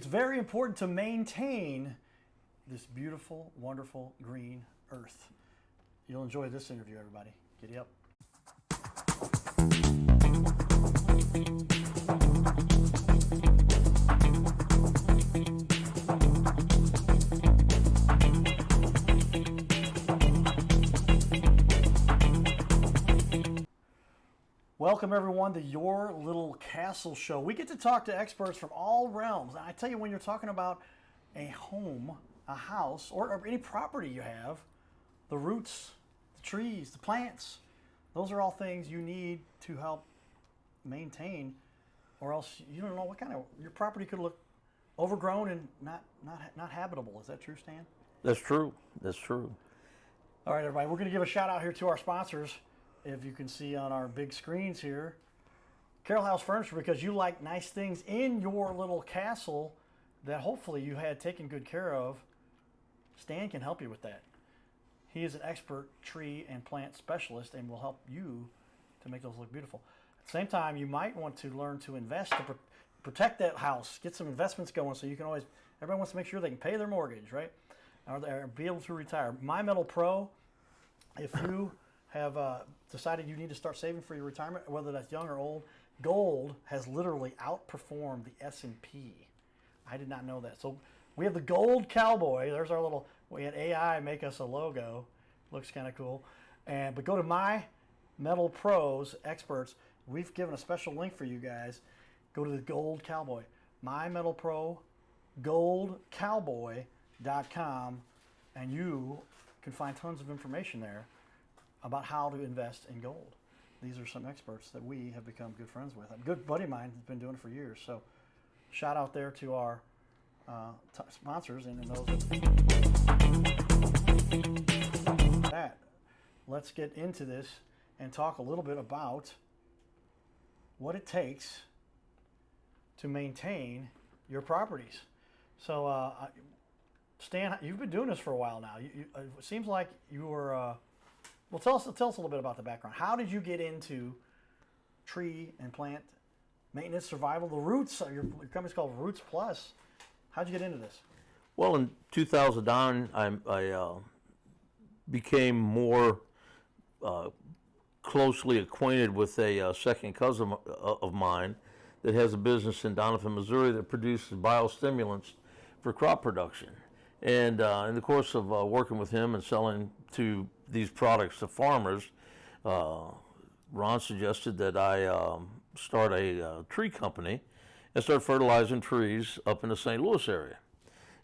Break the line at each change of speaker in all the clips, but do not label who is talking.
it's very important to maintain this beautiful, wonderful green earth. You'll enjoy this interview, everybody. Giddy up. Welcome everyone to Your Little Castle Show. We get to talk to experts from all realms. And I tell you, when you're talking about a home, a house, or any property you have, the roots, the trees, the plants, those are all things you need to help maintain, or else you don't know what kind of, your property could look overgrown and not habitable. Is that true, Stan?
That's true. That's true.
All right, everybody, we're going to give a shout out here to our sponsors. If you can see on our big screens here, Carroll House Furniture, because you like nice things in your little castle that hopefully you had taken good care of. Stan can help you with that. He is an expert tree and plant specialist and will help you to make those look beautiful. At the same time, you might want to learn to invest to protect that house, get some investments going so you can always, everyone wants to make sure they can pay their mortgage, right? Or be able to retire. My Metal Pro, if you have decided you need to start saving for your retirement, whether that's young or old, gold has literally outperformed the S&P. I did not know that. So we have the Gold Cowboy. There's our little, we had AI make us a logo. Looks kind of cool. But go to My Metal Pros experts. We've given a special link for you guys. Go to the Gold Cowboy. My Metal Pro, goldcowboy.com, and you can find tons of information there about how to invest in gold. These are some experts that we have become good friends with. A good buddy of mine has been doing it for years. So shout out there to our sponsors and those that. Let's get into this and talk a little bit about what it takes to maintain your properties. So Stan, you've been doing this for a while now. It seems like you were well, tell us a little bit about the background. How did you get into tree and plant maintenance, survival, the roots? Your company's called Roots Plus. How'd you get into this?
Well, in 2009, I became more closely acquainted with a second cousin of mine that has a business in Donovan, Missouri that produces biostimulants for crop production. And in the course of working with him and selling to these products to farmers, Ron suggested that I start a tree company and start fertilizing trees up in the St. Louis area.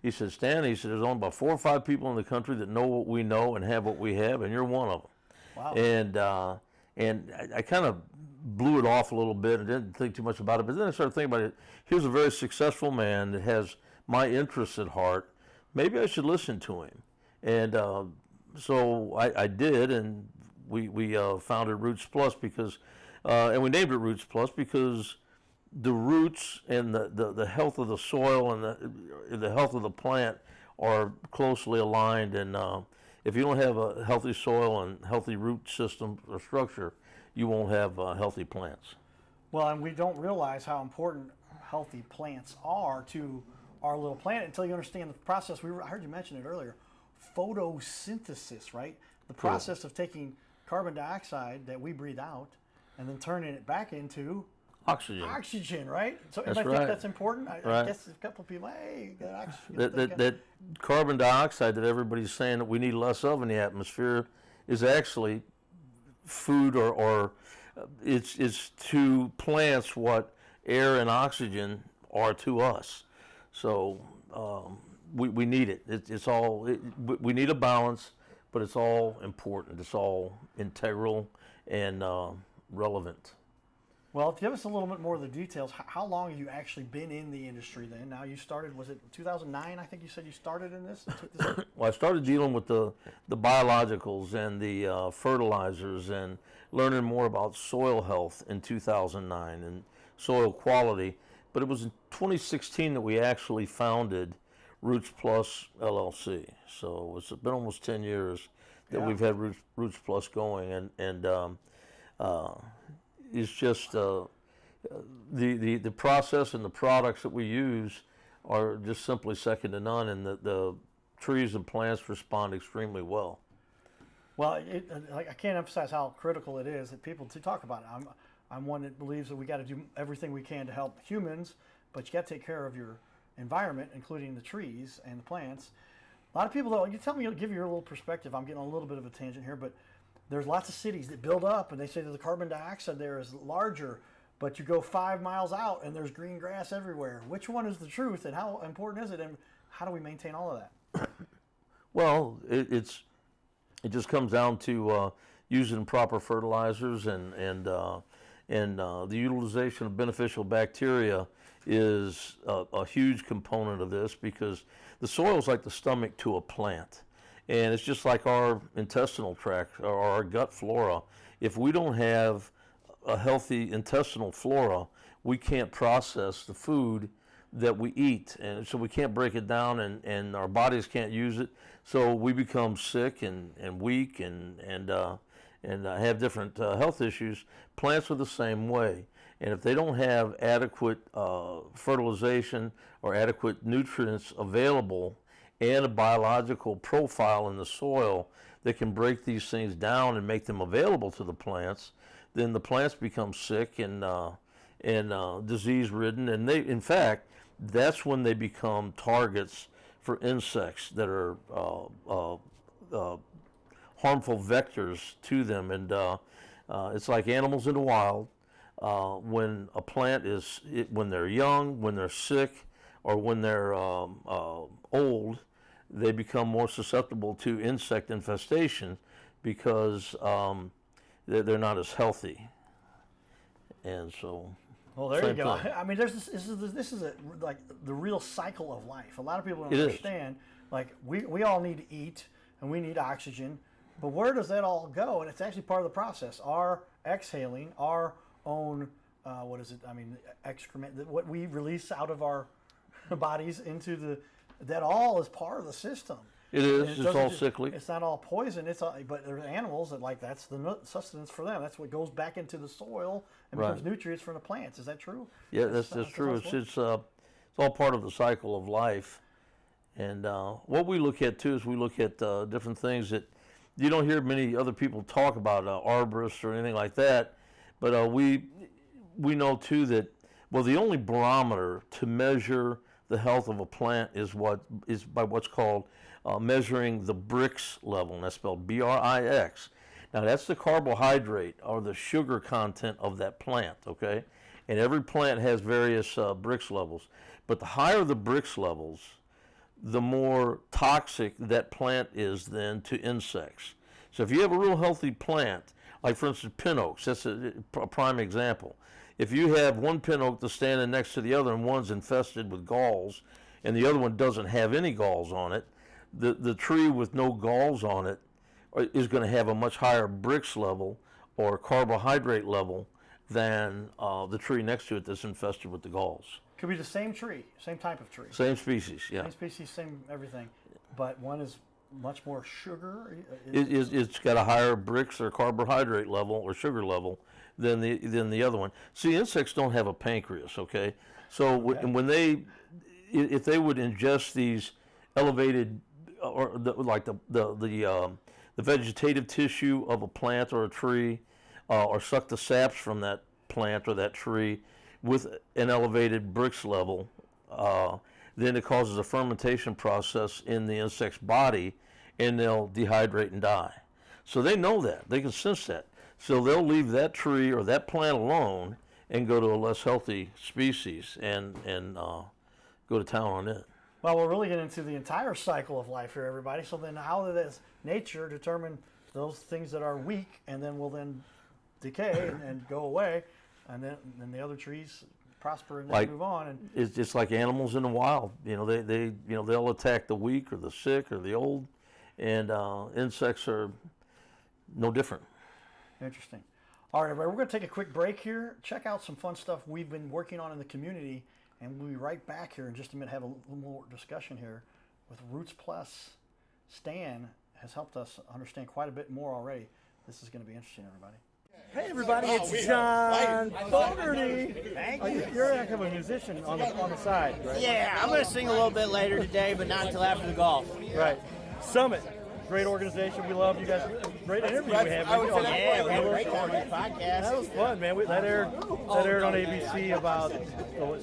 He said, Stan, he said, there's only about 4 or 5 people in the country that know what we know and have what we have, and you're one of them.
Wow.
And I kind of blew it off a little bit and didn't think too much about it, but then I started thinking about it. Here's a very successful man that has my interests at heart. Maybe I should listen to him. And so I did, and we founded Roots Plus because, and we named it Roots Plus because the roots and the health of the soil and the health of the plant are closely aligned. And if you don't have a healthy soil and healthy root system or structure, you won't have healthy plants.
Well, and we don't realize how important healthy plants are to our little planet until you understand the process. I heard you mention it earlier, photosynthesis, right? The process of taking carbon dioxide that we breathe out and then turning it back into oxygen, right? So I think that's important. I guess a couple of people, hey, you got oxygen.
That carbon dioxide that everybody's saying that we need less of in the atmosphere is actually food, or it's to plants what air and oxygen are to us. So we need it. We need a balance, but it's all important. It's all integral and relevant.
Well, give us a little bit more of the details. How long have you actually been in the industry then? Now you started, was it 2009? I think you said you started in this?
Well, I started dealing with the biologicals and the fertilizers and learning more about soil health in 2009 and soil quality. But it was in 2016 that we actually founded Roots Plus LLC. So it's been almost 10 years that we've had Roots Plus going, and it's just the process and the products that we use are just simply second to none, and the trees and plants respond extremely well.
Well, I can't emphasize how critical it is that people to talk about it. I'm one that believes that we got to do everything we can to help humans, but you got to take care of your environment, including the trees and the plants. A lot of people, though, you tell me, give you your little perspective. I'm getting a little bit of a tangent here, but there's lots of cities that build up, and they say that the carbon dioxide there is larger, but you go 5 miles out and there's green grass everywhere. Which one is the truth, and how important is it, and how do we maintain all of that?
Well, it just comes down to using proper fertilizers and the utilization of beneficial bacteria is a huge component of this, because the soil is like the stomach to a plant, and it's just like our intestinal tract or our gut flora. If we don't have a healthy intestinal flora, we can't process the food that we eat, and so we can't break it down, and our bodies can't use it, so we become sick and weak and have different health issues. Plants are the same way, and if they don't have adequate fertilization or adequate nutrients available and a biological profile in the soil that can break these things down and make them available to the plants, then the plants become sick and disease-ridden, and in fact, that's when they become targets for insects that are harmful vectors to them. And it's like animals in the wild. When a plant when they're young, when they're sick, or when they're old, they become more susceptible to insect infestation because they're not as healthy. And so,
well, there you go.
thing.
I mean, this is like the real cycle of life. A lot of people don't understand. Like we all need to eat and we need oxygen, but where does that all go? And it's actually part of the process. Our exhaling, our own excrement, what we release out of our bodies into that all is part of the system.
It is. It's all cyclic.
It's not all poison. But there's animals that that's the sustenance for them. That's what goes back into the soil and becomes nutrients from the plants. Is that true?
Yeah, that's true. It's all part of the cycle of life. And what we look at too is we look at different things that you don't hear many other people talk about, arborists or anything like that. But we know too that the only barometer to measure the health of a plant is by what's called measuring the Brix level, and that's spelled Brix. Now that's the carbohydrate or the sugar content of that plant, okay? And every plant has various Brix levels, but the higher the Brix levels, the more toxic that plant is then to insects. So if you have a real healthy plant, like for instance pin oaks, that's a prime example. If you have one pin oak that's standing next to the other and one's infested with galls and the other one doesn't have any galls on it, the tree with no galls on it is going to have a much higher Brix level or carbohydrate level than the tree next to it that's infested with the galls.
Could be the same tree, same type of tree.
Same species, yeah.
Same species, same everything. But one is much more sugar.
It's got a higher Brix or carbohydrate level or sugar level than the other one. See, insects don't have a pancreas, okay? So when if they would ingest these elevated the vegetative tissue of a plant or a tree, or suck the saps from that plant or that tree with an elevated Brix level, then it causes a fermentation process in the insect's body, and they'll dehydrate and die. So they know that. They can sense that. So they'll leave that tree or that plant alone and go to a less healthy species and go to town on it.
Well, we're really getting into the entire cycle of life here, everybody. So then how does nature determine those things that are weak and then will then decay and go away, and then the other trees prosper and then move on? And
it's just like animals in the wild. They'll attack the weak or the sick or the old, and insects are no different.
Interesting. All right, everybody, we're going to take a quick break here. Check out some fun stuff we've been working on in the community, and we'll be right back here in just a minute, have a little more discussion here with Roots Plus. Stan has helped us understand quite a bit more already. This is going to be interesting, everybody.
Okay. Hey everybody, it's John Fogerty.
Thank
Oh,
you.
you're a heck of a musician on the side, right?
Yeah, I'm going to sing a little bit later today, but not until after the golf.
Right. Summit, great organization. We love you guys. Great interview we had.
Yeah, we had a great time on the podcast.
That was fun, man. That aired on ABC about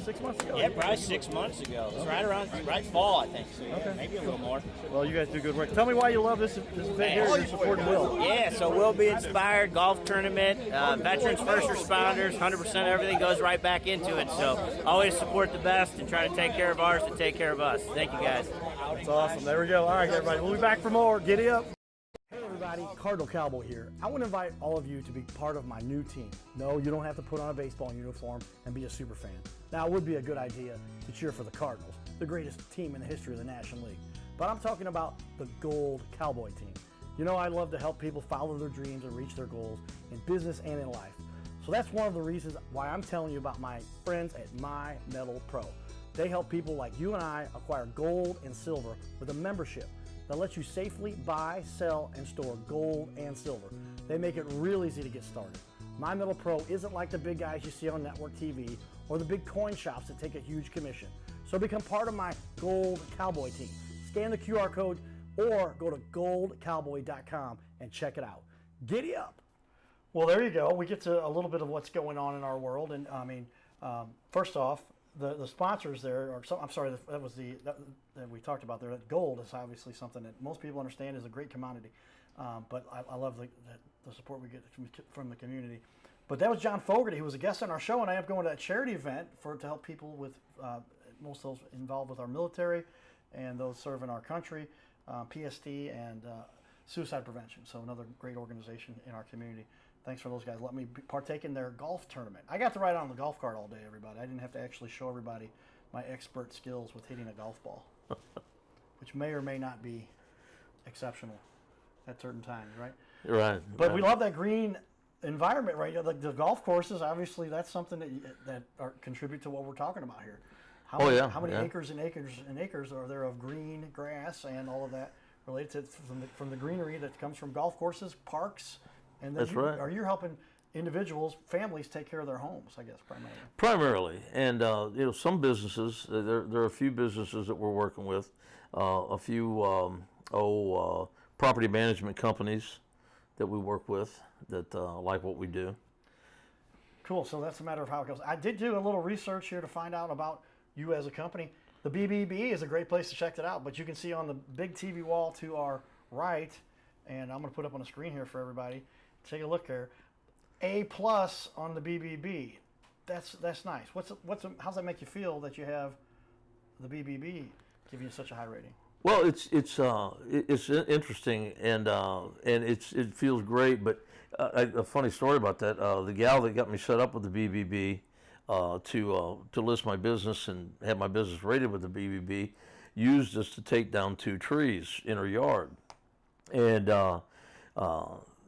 6 months ago.
Yeah, probably 6 months ago. It was right fall, I think. So yeah, maybe a little more.
Well, you guys do good work. Tell me why you love this event here. You're supporting Will.
Yeah, so We'll Be Inspired golf tournament, veterans, first responders, 100% everything goes right back into it. So always support the best and try to take care of ours to take care of us. Thank you, guys.
That's awesome. There we go. All right, everybody. We'll be back for more. Giddy up. Hey everybody, Cardinal Cowboy here. I want to invite all of you to be part of my new team. No, you don't have to put on a baseball uniform and be a super fan. Now, it would be a good idea to cheer for the Cardinals, the greatest team in the history of the National League. But I'm talking about the Gold Cowboy team. You know I love to help people follow their dreams and reach their goals in business and in life. So that's one of the reasons why I'm telling you about my friends at My Metal Pro. They help people like you and I acquire gold and silver with a membership that lets you safely buy, sell, and store gold and silver. They make it real easy to get started. My Metal Pro isn't like the big guys you see on network TV or the big coin shops that take a huge commission. So become part of my Gold Cowboy team. Scan the QR code or go to goldcowboy.com and check it out. Giddy up. Well, there you go. We get to a little bit of what's going on in our world. And I mean, first off, the sponsors there, I'm sorry, that we talked about there. That gold is obviously something that most people understand is a great commodity, but I love the support we get from the community. But that was John Fogerty, who was a guest on our show, and I am going to that charity event to help people with most of those involved with our military and those serving our country, PSD and suicide prevention. So another great organization in our community. Thanks for those guys. Let me partake in their golf tournament. I got to ride on the golf cart all day, everybody. I didn't have to actually show everybody my expert skills with hitting a golf ball, which may or may not be exceptional at certain times, right?
Right.
But
right.
we love that green environment, right? Like the golf courses, obviously, that's something that contribute to what we're talking about here. How many acres and acres and acres are there of green grass and all of that related to from the greenery that comes from golf courses, parks? And then
That's right.
Are you helping individuals, families take care of their homes, I guess, primarily?
Primarily, and some businesses. There are a few businesses that we're working with, a few property management companies that we work with that like what we do.
Cool. So that's a matter of how it goes. I did do a little research here to find out about you as a company. The BBB is a great place to check that out, but you can see on the big TV wall to our right, and I'm going to put up on the screen here for everybody. Take a look there. A+ on the BBB. That's nice. How's that make you feel that you have the BBB giving you such a high rating?
Well, it's interesting and it feels great. But a funny story about that: the gal that got me set up with the BBB to list my business and have my business rated with the BBB used us to take down 2 trees in her yard, and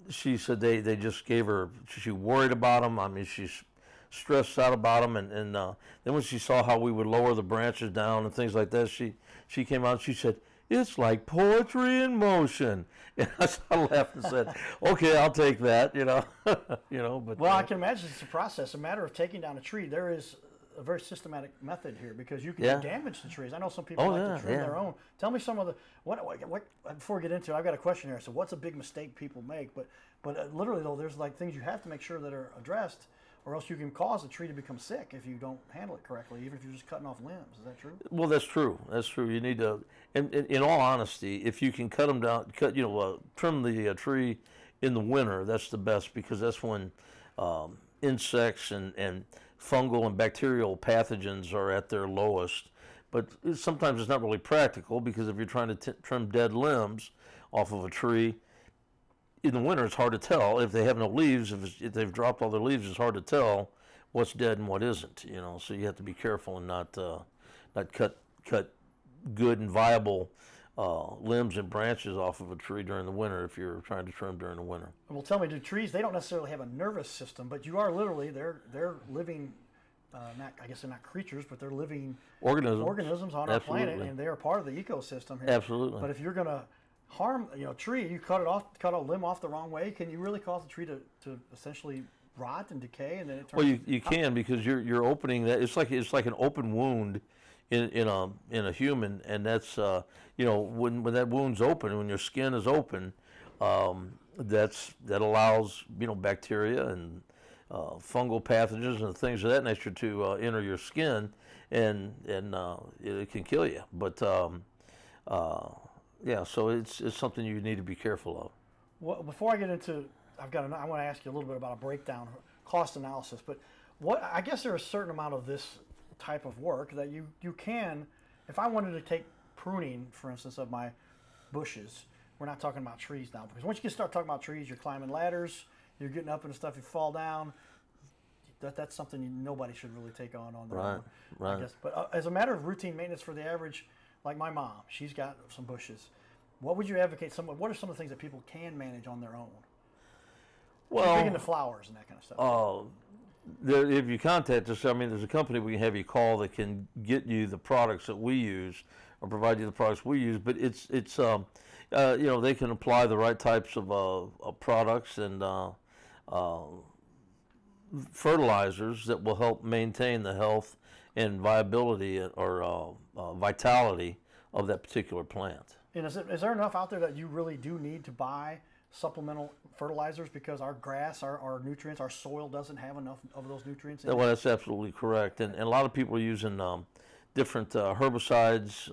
she said they just gave her. She worried about them. I mean, she's stressed out about them, and then when she saw how we would lower the branches down and things like that, she came out and she said, "It's like poetry in motion." And I laughed and said, "Okay, I'll take that." But
well, I can imagine it's a process. A matter of taking down a tree. There is a very systematic method here because you can damage the trees. I know some people like to trim their own. Tell me some of the what before we get into it. I've got a question here. So, what's a big mistake people make? But literally though, there's like things you have to make sure that are addressed, or else you can cause a tree to become sick if you don't handle it correctly, even if you're just cutting off limbs. Is that true?
Well, that's true. That's true. You need to, and in all honesty, if you can cut them down, trim the tree in the winter, that's the best because that's when insects and fungal and bacterial pathogens are at their lowest. But sometimes it's not really practical because if you're trying to trim dead limbs off of a tree, in the winter it's hard to tell. If they have no leaves, if they've dropped all their leaves, it's hard to tell what's dead and what isn't. So you have to be careful and not cut good and viable limbs and branches off of a tree during the winter if you're trying to trim during the winter.
Well, tell me, do trees, they don't necessarily have a nervous system, but you are literally, they're living, I guess they're not creatures, but they're living organisms on our planet, and they are part of the ecosystem here.
Absolutely.
But if you're going to harm, tree, you cut a limb off the wrong way, can you really cause the tree to essentially rot and decay, and then it turns?
Well, you can, because you're opening that. It's like an open wound in a human, and that's when that wound's open, when your skin is open, that allows bacteria and fungal pathogens and things of that nature to enter your skin, and it can kill you. But so it's something you need to be careful of.
Well, before I get into, I want to ask you a little bit about a breakdown, cost analysis. But I guess there's a certain amount of this type of work that you can, if I wanted to take pruning, for instance, of my bushes. We're not talking about trees now, because once you start talking about trees, you're climbing ladders, you're getting up into stuff, you fall down. That's something nobody should really take on their own.
Right.
I guess. But as a matter of routine maintenance for the average, like my mom, she's got some bushes. What would you advocate? What are some of the things that people can manage on their own?
Well,
big into flowers and that kind of stuff.
If you contact us, there's a company we can have you call that can get you the products that we use, or provide you the products we use. But it's they can apply the right types of products and fertilizers that will help maintain the health and viability or vitality of that particular plant.
And is there enough out there that you really do need to buy supplemental fertilizers, because our grass, our nutrients, our soil doesn't have enough of those nutrients in it?
Well, that's absolutely correct. And a lot of people are using different herbicides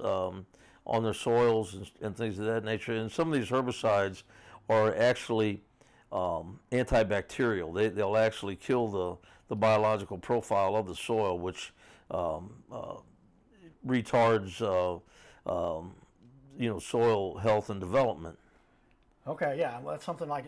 on their soils and things of that nature. And some of these herbicides are actually antibacterial. They'll actually kill the biological profile of the soil, which retards soil health and development.
Okay, yeah, well, that's something like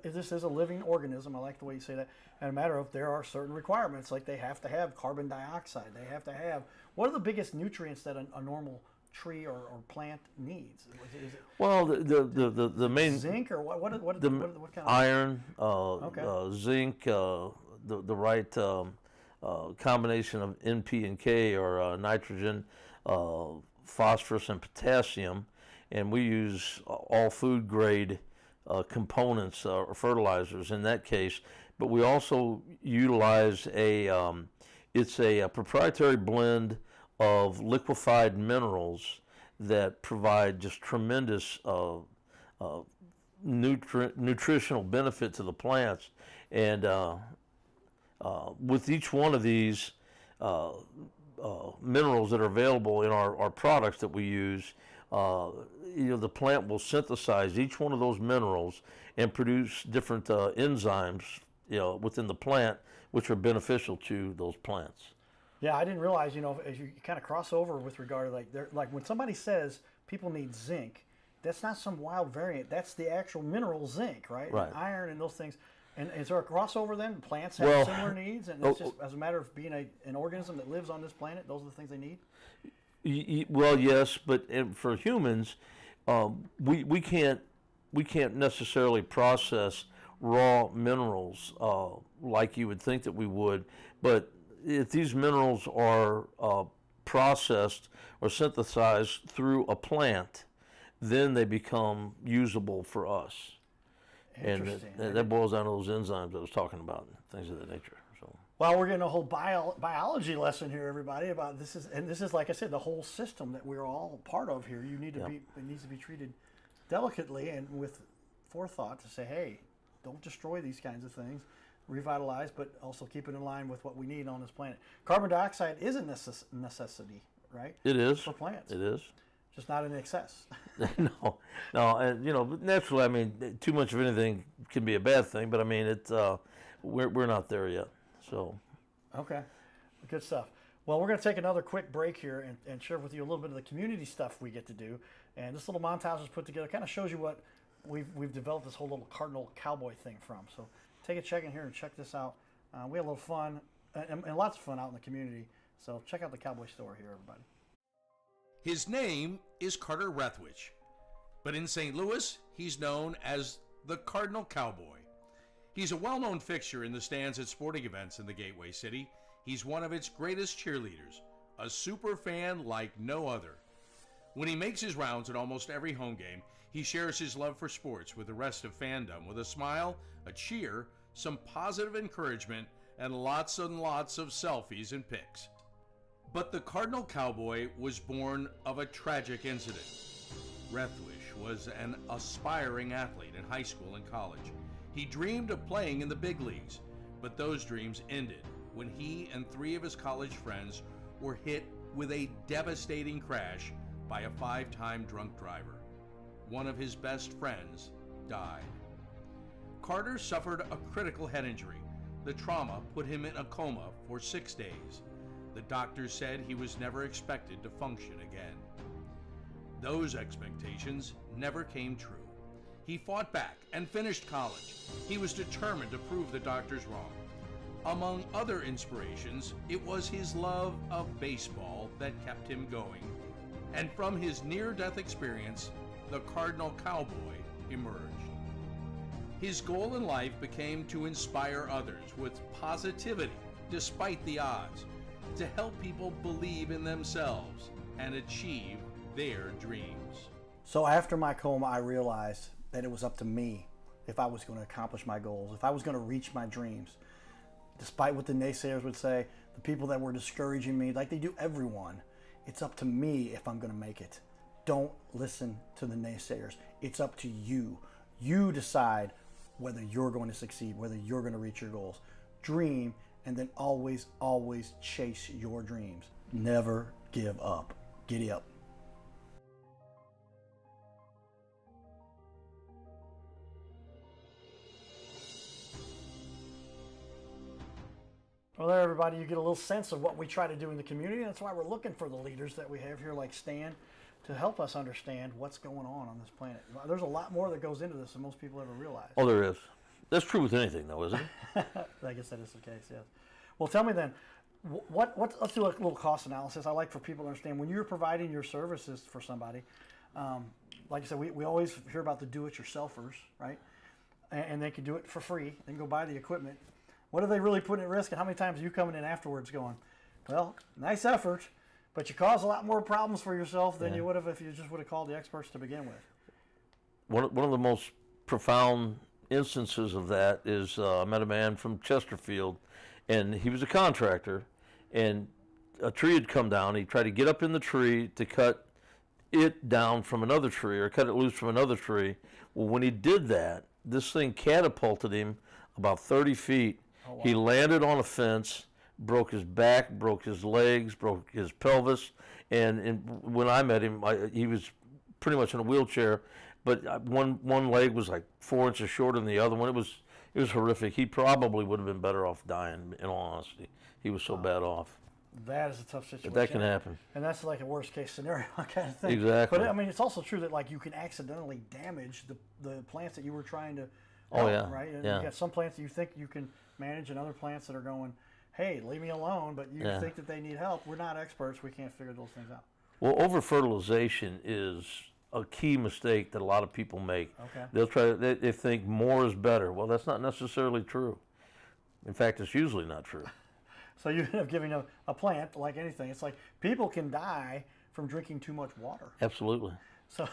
this is a living organism. I like the way you say that. And a matter of, there are certain requirements, like they have to have carbon dioxide. They have to have, what are the biggest nutrients that a normal tree or plant needs? Is it
well, the main
zinc, or what kind of
iron,
okay.
zinc, the right combination of N, P, and K, or nitrogen, phosphorus, and potassium. And we use all food grade components or fertilizers in that case. But we also utilize it's a proprietary blend of liquefied minerals that provide just tremendous nutritional benefit to the plants. And with each one of these minerals that are available in our products that we use, the plant will synthesize each one of those minerals and produce different enzymes, within the plant, which are beneficial to those plants.
Yeah, I didn't realize, as you kind of cross over with regard to like when somebody says people need zinc, that's not some wild variant. That's the actual mineral zinc, right?
Right.
And iron and those things. And is there a crossover then? Plants have similar needs, and it's just as a matter of being an organism that lives on this planet, those are the things they need?
Well, yes, but for humans, we can't necessarily process raw minerals like you would think that we would. But if these minerals are processed or synthesized through a plant, then they become usable for us. And that boils down to those enzymes I was talking about, and things of that nature. So.
Well, we're getting a whole biology lesson here, everybody, about this is, like I said, the whole system that we're all part of here. You need to it needs to be treated delicately and with forethought to say, hey, don't destroy these kinds of things, revitalize, but also keep it in line with what we need on this planet. Carbon dioxide is a necessity, right?
It is.
For plants.
It is.
Just not in excess.
No, and naturally, too much of anything can be a bad thing. But we're not there yet. So.
Okay, good stuff. Well, we're going to take another quick break here and share with you a little bit of the community stuff we get to do. And this little montage is put together, kind of shows you what we've developed this whole little Cardinal Cowboy thing from. So take a second here and check this out. We had a little fun and lots of fun out in the community. So check out the Cowboy store here, everybody.
His name is Carter Rethwich, but in St. Louis, he's known as the Cardinal Cowboy. He's a well-known fixture in the stands at sporting events in the Gateway City. He's one of its greatest cheerleaders, a super fan like no other. When he makes his rounds at almost every home game, He shares his love for sports with the rest of fandom with a smile, a cheer, some positive encouragement, and lots of selfies and pics. But the Cardinal Cowboy was born of a tragic incident. Rethwish was an aspiring athlete in high school and college. He dreamed of playing in the big leagues, but those dreams ended when he and 3 of his college friends were hit with a devastating crash by a 5-time drunk driver. One of his best friends died. Carter suffered a critical head injury. The trauma put him in a coma for 6 days. The doctors said he was never expected to function again. Those expectations never came true. He fought back and finished college. He was determined to prove the doctors wrong. Among other inspirations, it was his love of baseball that kept him going. And from his near-death experience, the Cardinal Cowboy emerged. His goal in life became to inspire others with positivity despite the odds, to help people believe in themselves and achieve their dreams.
So after my coma, I realized that it was up to me if I was going to accomplish my goals, if I was going to reach my dreams. Despite what the naysayers would say, the people that were discouraging me, like they do everyone, it's up to me if I'm going to make it. Don't listen to the naysayers. It's up to you. You decide whether you're going to succeed, whether you're going to reach your goals. Dream, and then always, always chase your dreams. Never give up. Giddy up. Well, there, everybody, you get a little sense of what we try to do in the community. That's why we're looking for the leaders that we have here, like Stan, to help us understand what's going on this planet. There's a lot more that goes into this than most people ever realize.
Oh, there is. That's true with anything, though, isn't it?
I guess that is the case, yes. Well, tell me then, let's do a little cost analysis. I like for people to understand when you're providing your services for somebody, like I said, we always hear about the do-it-yourselfers, right? And they can do it for free. They can go buy the equipment. What are they really putting at risk? And how many times are you coming in afterwards going, well, nice effort, but you caused a lot more problems for yourself than you would have if you just would have called the experts to begin with?
One of the most profound instances of that is I met a man from Chesterfield, and he was a contractor, and a tree had come down. He tried to get up in the tree to cut it down from another tree or cut it loose from another tree. Well, when he did that, this thing catapulted him about 30 feet. Oh, wow. He landed on a fence, broke his back, broke his legs, broke his pelvis, and when I met him, he was pretty much in a wheelchair, but one leg was like 4 inches shorter than the other one. It was horrific. He probably would have been better off dying, in all honesty. He was so bad off.
That is a tough situation.
But that can happen.
And that's like a worst case scenario kind of thing.
Exactly.
But I mean, it's also true that like you can accidentally damage the plants that you were trying to
help,
oh yeah, right? And
yeah.
You got some plants that you think you can manage and other plants that are going, hey, leave me alone, but you think that they need help. We're not experts. We can't figure those things out.
Well, over-fertilization is a key mistake that a lot of people make.
Okay.
They think more is better. Well, that's not necessarily true. In fact, it's usually not true.
So you end up giving a plant, like anything. It's like people can die from drinking too much water.
Absolutely.
So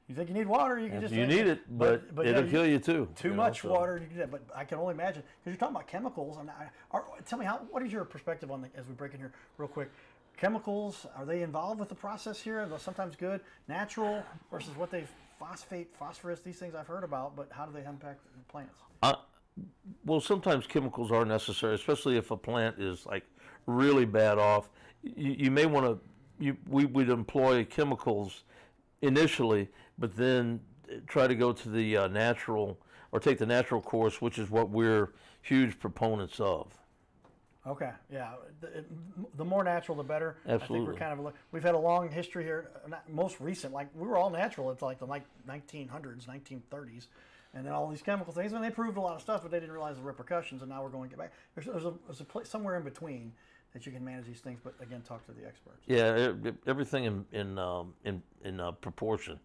you think you need water, you can just...
You need it, but it'll kill you too.
Too much water, you can do that. But I can only imagine, because you're talking about chemicals. Tell me, what is your perspective on, as we break in here real quick, chemicals, are they involved with the process here? Are they sometimes good, natural, versus what they phosphate, phosphorus, these things I've heard about, but how do they impact the plants?
Well, sometimes chemicals are necessary, especially if a plant is like really bad off. You may want to, we would employ chemicals initially, but then try to go to the natural, or take the natural course, which is what we're huge proponents of.
Okay, yeah. The more natural, the better.
Absolutely.
I think we've had a long history here. Most recent, like we were all natural. It's like the 1900s, 1930s, and then all these chemical things. And they proved a lot of stuff, but they didn't realize the repercussions. And now we're going to get back. There's a place somewhere in between that you can manage these things. But again, talk to the experts.
Yeah, everything in proportion.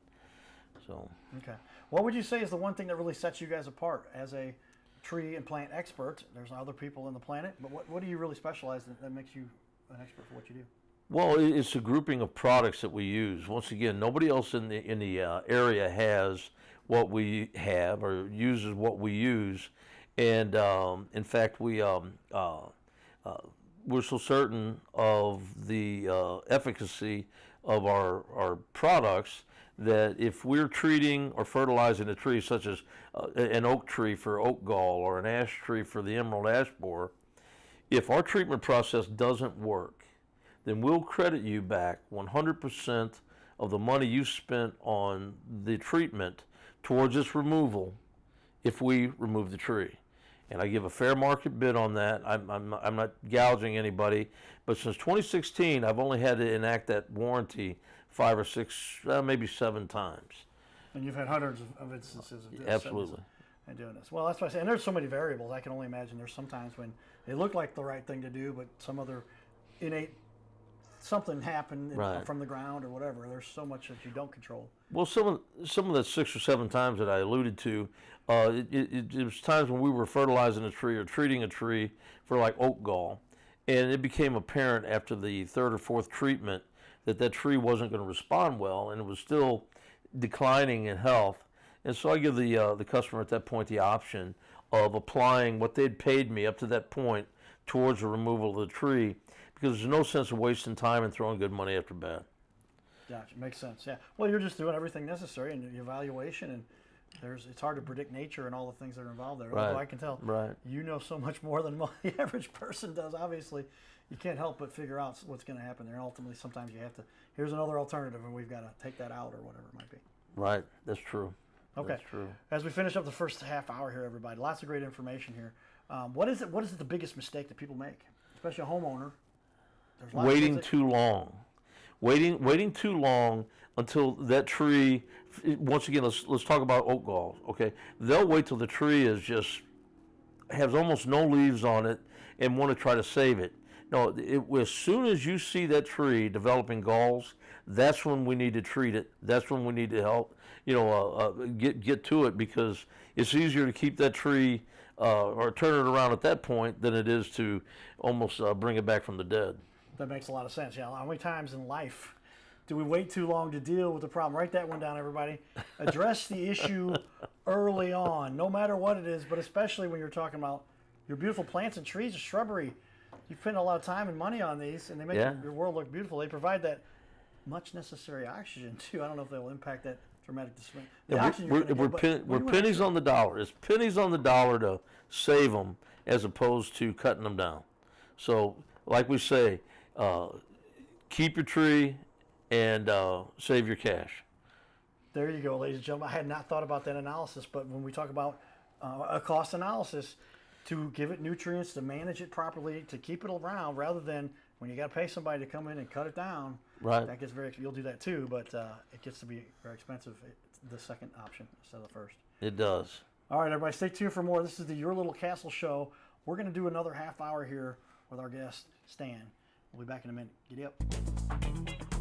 So.
Okay. What would you say is the one thing that really sets you guys apart as a tree and plant expert? There's other people in the planet, but what do you really specialize in that makes you an expert for what you do?
Well, it's a grouping of products that we use. Once again, nobody else in the area has what we have or uses what we use, and in fact, we're so certain of the efficacy of our products that if we're treating or fertilizing a tree, such as an oak tree for oak gall or an ash tree for the emerald ash borer, if our treatment process doesn't work, then we'll credit you back 100% of the money you spent on the treatment towards its removal if we remove the tree. And I give a fair market bid on that. I'm not gouging anybody, but since 2016, I've only had to enact that warranty 5 or 6, maybe 7 times.
And you've had hundreds of instances of this.
Absolutely.
And doing this. Well, that's why I say, and there's so many variables. I can only imagine there's sometimes when they look like the right thing to do, but some other innate something happened
Right.
from the ground or whatever. There's so much that you don't control.
Well, some of the 6 or 7 times that I alluded to, it was times when we were fertilizing a tree or treating a tree for like oak gall, and it became apparent after the 3rd or 4th treatment that tree wasn't going to respond well, and it was still declining in health. And so I give the customer at that point the option of applying what they'd paid me up to that point towards the removal of the tree, because there's no sense of wasting time and throwing good money after bad.
Gotcha. Makes sense. Yeah. Well, you're just doing everything necessary in the evaluation, and it's hard to predict nature and all the things that are involved there.
Right.
Although I can tell you know so much more than the average person does. Obviously, you can't help but figure out what's going to happen there. And ultimately, sometimes you have to. Here's another alternative, and we've got to take that out or whatever it might be.
Right. That's true.
Okay.
That's true.
As we finish up the first half hour here, everybody, lots of great information here. What is the biggest mistake that people make, especially a homeowner? There's lots of
Waiting
things that-
too long. Waiting too long until that tree. Once again, let's talk about oak galls. Okay, they'll wait till the tree has almost no leaves on it and want to try to save it. No, as soon as you see that tree developing galls, that's when we need to treat it. That's when we need to help. Get to it, because it's easier to keep that tree or turn it around at that point than it is to almost bring it back from the dead.
That makes a lot of sense. Yeah. How many times in life do we wait too long to deal with the problem? Write that one down, everybody. Address the issue early on, no matter what it is, but especially when you're talking about your beautiful plants and trees, or shrubbery. You put a lot of time and money on these, and they make your world look beautiful. They provide that much necessary oxygen too. I don't know if they'll impact that dramatic display.
We're pennies on the dollar. It's pennies on the dollar to save them as opposed to cutting them down. So, like we say, keep your tree and save your cash.
There you go, ladies and gentlemen. I had not thought about that analysis, but when we talk about a cost analysis, to give it nutrients, to manage it properly, to keep it around, rather than when you got to pay somebody to come in and cut it down.
Right.
That gets you'll do that too, but it gets to be very expensive. It's the second option instead of the first.
It does.
All right, everybody, stay tuned for more. This is the Your Little Castle Show. We're going to do another half hour here with our guest, Stan. We'll be back in a minute. Giddy up.